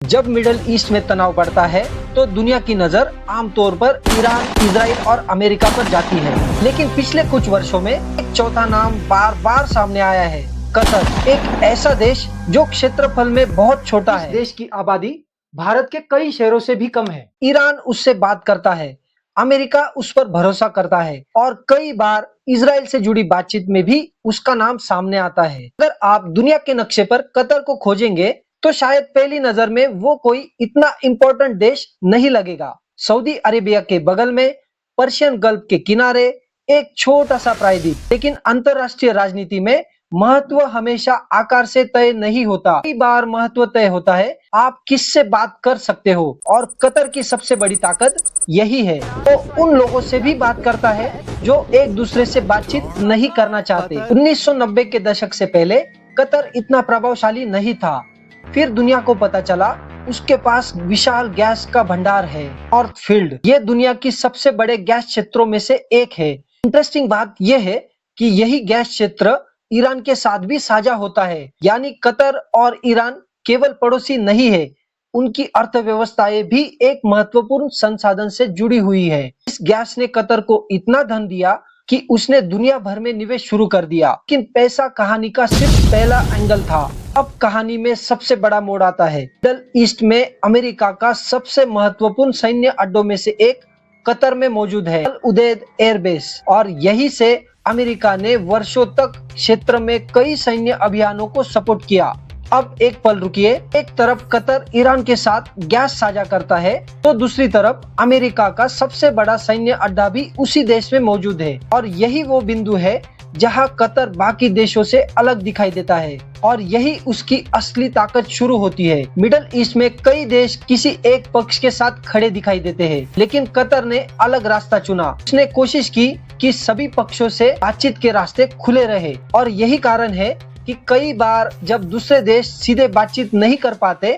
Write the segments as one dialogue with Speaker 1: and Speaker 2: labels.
Speaker 1: जब middle east में तनाव बढ़ता है तो दुनिया की नजर आमतौर पर ईरान, इजराइल और अमेरिका पर जाती है। लेकिन पिछले कुछ वर्षों में एक चौथा नाम बार बार सामने आया है, कतर। एक ऐसा देश जो क्षेत्रफल में बहुत छोटा है। इस देश की आबादी भारत के कई शहरों से भी कम है। ईरान उससे बात करता है, अमेरिका उस पर भरोसा करता है और कई बार इजराइल से जुड़ी बातचीत में भी उसका नाम सामने आता है। अगर आप दुनिया के नक्शे पर कतर को खोजेंगे तो शायद पहली नजर में वो कोई इतना इम्पोर्टेंट देश नहीं लगेगा। सऊदी अरेबिया के बगल में पर्शियन गल्फ के किनारे एक छोटा सा प्रायद्वीप, लेकिन अंतरराष्ट्रीय राजनीति में महत्व हमेशा आकार से तय नहीं होता। कई बार महत्व तय होता है आप किससे बात कर सकते हो, और कतर की सबसे बड़ी ताकत यही है। तो उन लोगों से भी बात करता है जो एक दूसरे से बातचीत नहीं करना चाहते। 1990 के दशक से पहले कतर इतना प्रभावशाली नहीं था। फिर दुनिया को पता चला उसके पास विशाल गैस का भंडार है। नॉर्थ फील्ड ये दुनिया की सबसे बड़े गैस क्षेत्रों में से एक है। इंटरेस्टिंग बात यह है कि यही गैस क्षेत्र ईरान के साथ भी साझा होता है, यानी कतर और ईरान केवल पड़ोसी नहीं है, उनकी अर्थव्यवस्थाएं भी एक महत्वपूर्ण संसाधन से जुड़ी हुई है। इस गैस ने कतर को इतना धन दिया कि उसने दुनिया भर में निवेश शुरू कर दिया। लेकिन पैसा कहानी का सिर्फ पहला एंगल था। अब कहानी में सबसे बड़ा मोड़ आता है। मिडल ईस्ट में अमेरिका का सबसे महत्वपूर्ण सैन्य अड्डों में से एक कतर में मौजूद है, अल उदैद एयरबेस, और यहीं से अमेरिका ने वर्षों तक क्षेत्र में कई सैन्य अभियानों को सपोर्ट किया। अब एक पल रुकिए, एक तरफ कतर ईरान के साथ गैस साझा करता है तो दूसरी तरफ अमेरिका का सबसे बड़ा सैन्य अड्डा भी उसी देश में मौजूद है। और यही वो बिंदु है जहां कतर बाकी देशों से अलग दिखाई देता है, और यही उसकी असली ताकत शुरू होती है। मिडल ईस्ट में कई देश किसी एक पक्ष के साथ खड़े दिखाई देते हैं, लेकिन कतर ने अलग रास्ता चुना। उसने कोशिश की कि सभी पक्षों से बातचीत के रास्ते खुले रहे, और यही कारण है कि कई बार जब दूसरे देश सीधे बातचीत नहीं कर पाते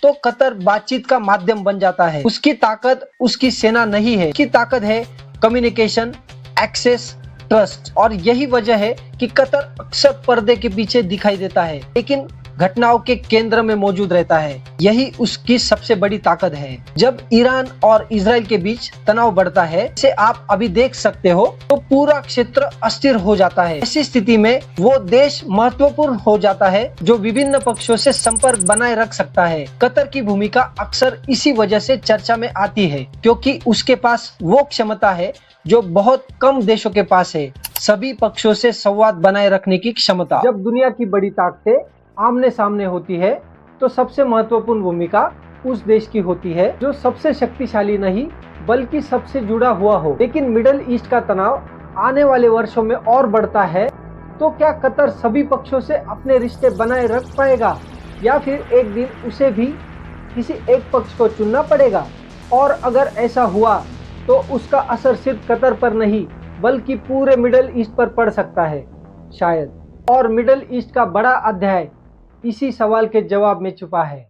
Speaker 1: तो कतर बातचीत का माध्यम बन जाता है। उसकी ताकत उसकी सेना नहीं है, उसकी ताकत है कम्युनिकेशन, एक्सेस, ट्रस्ट। और यही वजह है कि कतर अक्सर पर्दे के पीछे दिखाई देता है, लेकिन घटनाओं के केंद्र में मौजूद रहता है। यही उसकी सबसे बड़ी ताकत है। जब ईरान और इजराइल के बीच तनाव बढ़ता है, जिसे आप अभी देख सकते हो, तो पूरा क्षेत्र अस्थिर हो जाता है। ऐसी स्थिति में वो देश महत्वपूर्ण हो जाता है जो विभिन्न पक्षों से संपर्क बनाए रख सकता है। कतर की भूमिका अक्सर इसी वजह से चर्चा में आती है, क्योंकि उसके पास वो क्षमता है जो बहुत कम देशों के पास है, सभी पक्षों से संवाद बनाए रखने की क्षमता। जब दुनिया की बड़ी ताकतें आमने सामने होती है तो सबसे महत्वपूर्ण भूमिका उस देश की होती है जो सबसे शक्तिशाली नहीं बल्कि सबसे जुड़ा हुआ हो। लेकिन मिडल ईस्ट का तनाव आने वाले वर्षों में और बढ़ता है, तो क्या कतर सभी पक्षों से अपने रिश्ते बनाए रख पाएगा, या फिर एक दिन उसे भी किसी एक पक्ष को चुनना पड़ेगा? और अगर ऐसा हुआ तो उसका असर सिर्फ कतर पर नहीं बल्कि पूरे मिडल ईस्ट पर पड़ सकता है शायद। और मिडल ईस्ट का बड़ा अध्याय इसी सवाल के जवाब में छुपा है।